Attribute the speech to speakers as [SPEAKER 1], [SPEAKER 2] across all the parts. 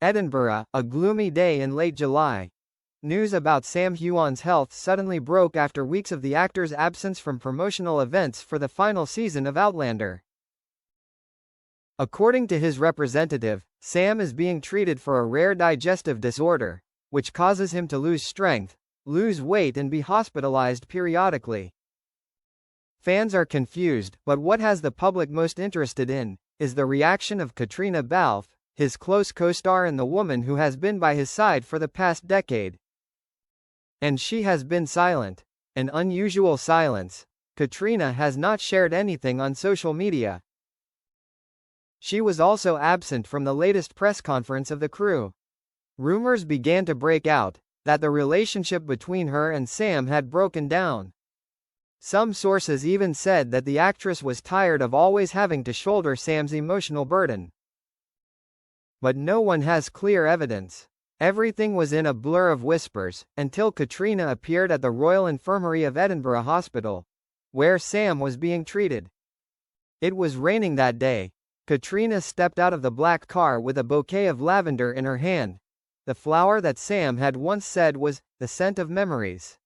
[SPEAKER 1] Edinburgh, a gloomy day in late July. News about Sam Heughan's health suddenly broke after weeks of the actor's absence from promotional events for the final season of Outlander. According to his representative, Sam is being treated for a rare digestive disorder, which causes him to lose strength, lose weight and be hospitalized periodically. Fans are confused, but what has the public most interested in is the reaction of Caitriona Balfe, his close co-star and the woman who has been by his side for the past decade. And she has been silent. An unusual silence. Caitriona has not shared anything on social media. She was also absent from the latest press conference of the crew. Rumors began to break out that the relationship between her and Sam had broken down. Some sources even said that the actress was tired of always having to shoulder Sam's emotional burden. But no one has clear evidence. Everything was in a blur of whispers, until Caitriona appeared at the Royal Infirmary of Edinburgh Hospital, where Sam was being treated. It was raining that day. Caitriona stepped out of the black car with a bouquet of lavender in her hand, the flower that Sam had once said was the scent of memories.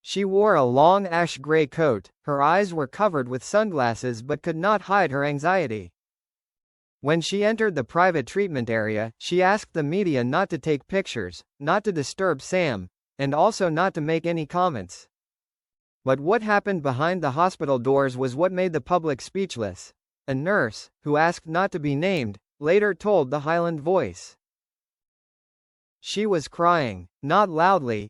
[SPEAKER 1] She wore a long ash-gray coat, her eyes were covered with sunglasses but could not hide her anxiety. When she entered the private treatment area, she asked the media not to take pictures, not to disturb Sam, and also not to make any comments. But what happened behind the hospital doors was what made the public speechless. A nurse, who asked not to be named, later told the Highland Voice. She was crying, not loudly,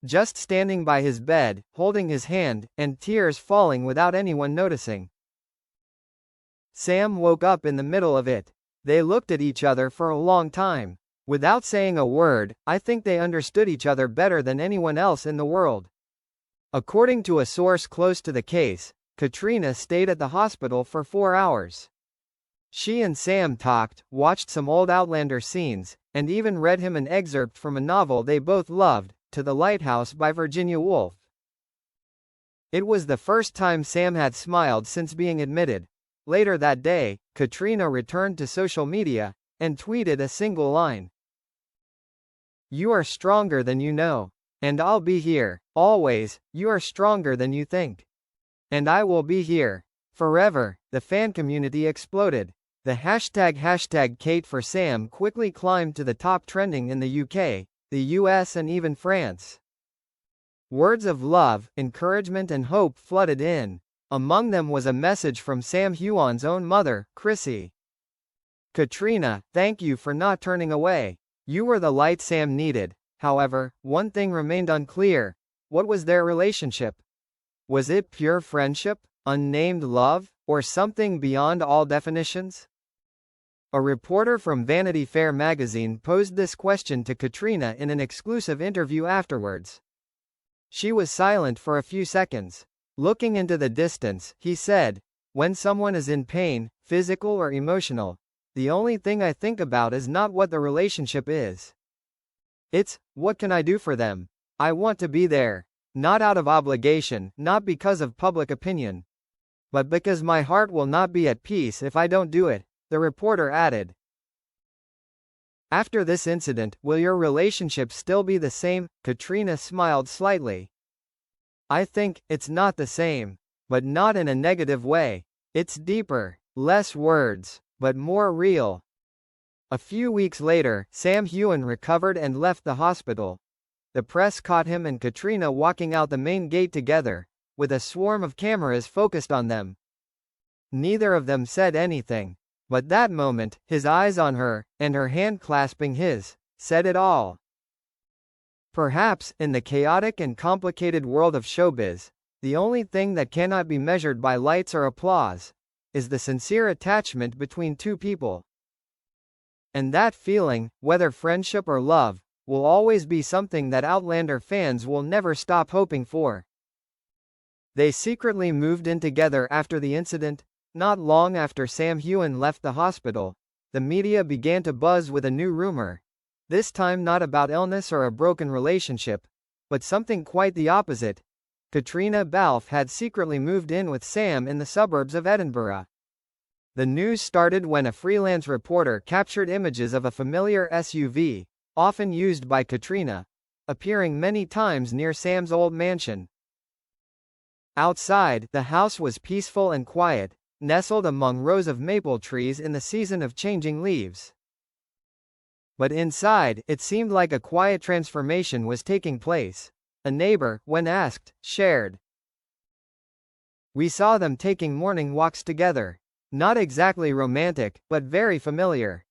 [SPEAKER 1] just standing by his bed, holding his hand, and tears falling without anyone noticing. Sam woke up in the middle of it. They looked at each other for a long time. Without saying a word, I think they understood each other better than anyone else in the world. According to a source close to the case, Caitriona stayed at the hospital for 4 hours. She and Sam talked, watched some old Outlander scenes, and even read him an excerpt from a novel they both loved, To the Lighthouse by Virginia Woolf. It was the first time Sam had smiled since being admitted. Later that day, Caitriona returned to social media, and tweeted a single line. "You are stronger than you know. And I'll be here, always. You are stronger than you think. And I will be here. Forever." The fan community exploded. The hashtag Kate for Sam quickly climbed to the top trending in the UK, the US and even France. Words of love, encouragement and hope flooded in. Among them was a message from Sam Heughan's own mother, Chrissy. "Caitriona, thank you for not turning away. You were the light Sam needed." However, one thing remained unclear. What was their relationship? Was it pure friendship, unnamed love, or something beyond all definitions? A reporter from Vanity Fair magazine posed this question to Caitriona in an exclusive interview afterwards. She was silent for a few seconds. Looking into the distance, he said, "When someone is in pain, physical or emotional, the only thing I think about is not what the relationship is. It's, what can I do for them? I want to be there. Not out of obligation, not because of public opinion. But because my heart will not be at peace if I don't do it," the reporter added. "After this incident, will your relationship still be the same?" Caitriona smiled slightly. "I think it's not the same. But not in a negative way. It's deeper, less words, but more real." A few weeks later, Sam Heughan recovered and left the hospital. The press caught him and Caitriona walking out the main gate together, with a swarm of cameras focused on them. Neither of them said anything. But that moment, his eyes on her, and her hand clasping his, said it all. Perhaps, in the chaotic and complicated world of showbiz, the only thing that cannot be measured by lights or applause is the sincere attachment between two people. And that feeling, whether friendship or love, will always be something that Outlander fans will never stop hoping for. They secretly moved in together after the incident. Not long after Sam Heughan left the hospital, the media began to buzz with a new rumor. This time not about illness or a broken relationship, but something quite the opposite. Caitriona Balfe had secretly moved in with Sam in the suburbs of Edinburgh. The news started when a freelance reporter captured images of a familiar SUV, often used by Caitriona, appearing many times near Sam's old mansion. Outside, the house was peaceful and quiet, nestled among rows of maple trees in the season of changing leaves. But inside, it seemed like a quiet transformation was taking place. A neighbor, when asked, shared. "We saw them taking morning walks together. Not exactly romantic, but very familiar.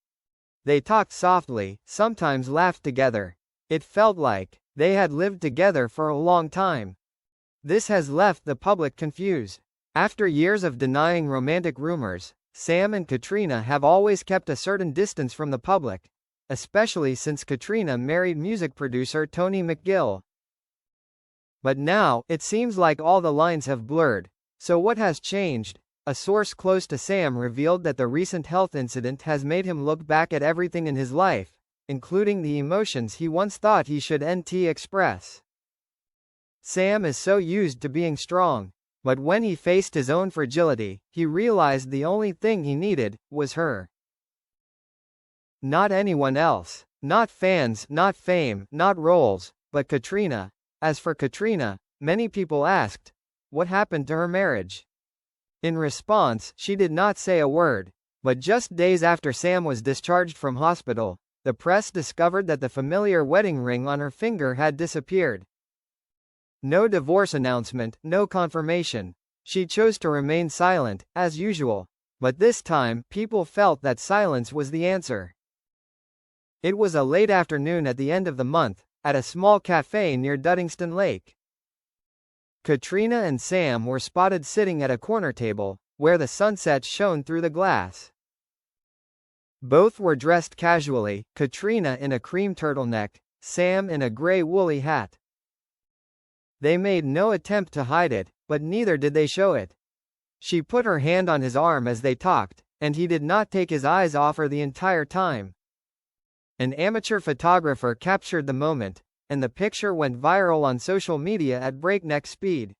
[SPEAKER 1] They talked softly, sometimes laughed together. It felt like they had lived together for a long time." This has left the public confused. After years of denying romantic rumors, Sam and Caitriona have always kept a certain distance from the public, especially since Caitriona married music producer Tony McGill. But now, it seems like all the lines have blurred. So what has changed? A source close to Sam revealed that the recent health incident has made him look back at everything in his life, including the emotions he once thought he should express. Sam is so used to being strong. But when he faced his own fragility, he realized the only thing he needed was her. Not anyone else. Not fans, not fame, not roles, but Caitriona. As for Caitriona, many people asked, what happened to her marriage? In response, she did not say a word. But just days after Sam was discharged from hospital, the press discovered that the familiar wedding ring on her finger had disappeared. No divorce announcement, no confirmation. She chose to remain silent, as usual. But this time, people felt that silence was the answer. It was a late afternoon at the end of the month, at a small cafe near Duddingston Lake. Caitriona and Sam were spotted sitting at a corner table, where the sunset shone through the glass. Both were dressed casually, Caitriona in a cream turtleneck, Sam in a gray woolly hat. They made no attempt to hide it, but neither did they show it. She put her hand on his arm as they talked, and he did not take his eyes off her the entire time. An amateur photographer captured the moment, and the picture went viral on social media at breakneck speed.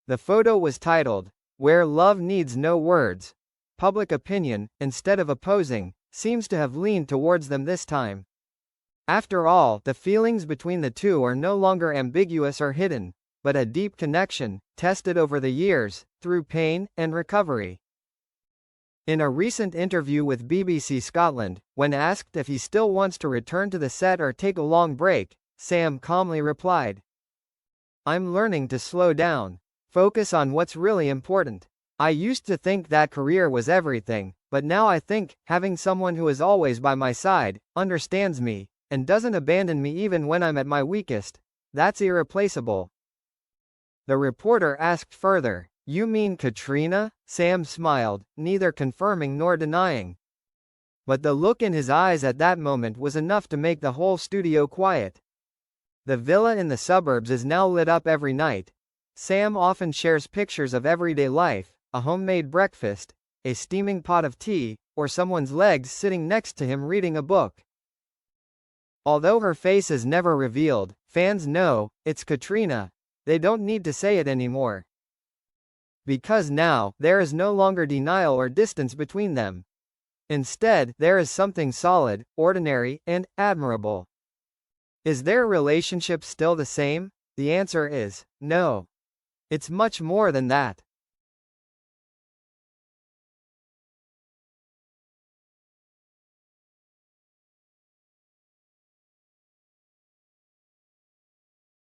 [SPEAKER 1] The photo was titled, "Where Love Needs No Words." Public opinion, instead of opposing, seems to have leaned towards them this time. After all, the feelings between the two are no longer ambiguous or hidden, but a deep connection, tested over the years, through pain and recovery. In a recent interview with BBC Scotland, when asked if he still wants to return to the set or take a long break, Sam calmly replied, "I'm learning to slow down. Focus on what's really important. I used to think that career was everything, but now I think, having someone who is always by my side, understands me, and doesn't abandon me even when I'm at my weakest, that's irreplaceable." The reporter asked further, "You mean Caitriona?" Sam smiled, neither confirming nor denying. But the look in his eyes at that moment was enough to make the whole studio quiet. The villa in the suburbs is now lit up every night. Sam often shares pictures of everyday life, a homemade breakfast, a steaming pot of tea, or someone's legs sitting next to him reading a book. Although her face is never revealed, fans know, it's Caitriona. They don't need to say it anymore. Because now, there is no longer denial or distance between them. Instead, there is something solid, ordinary, and admirable. Is their relationship still the same? The answer is no. It's much more than that.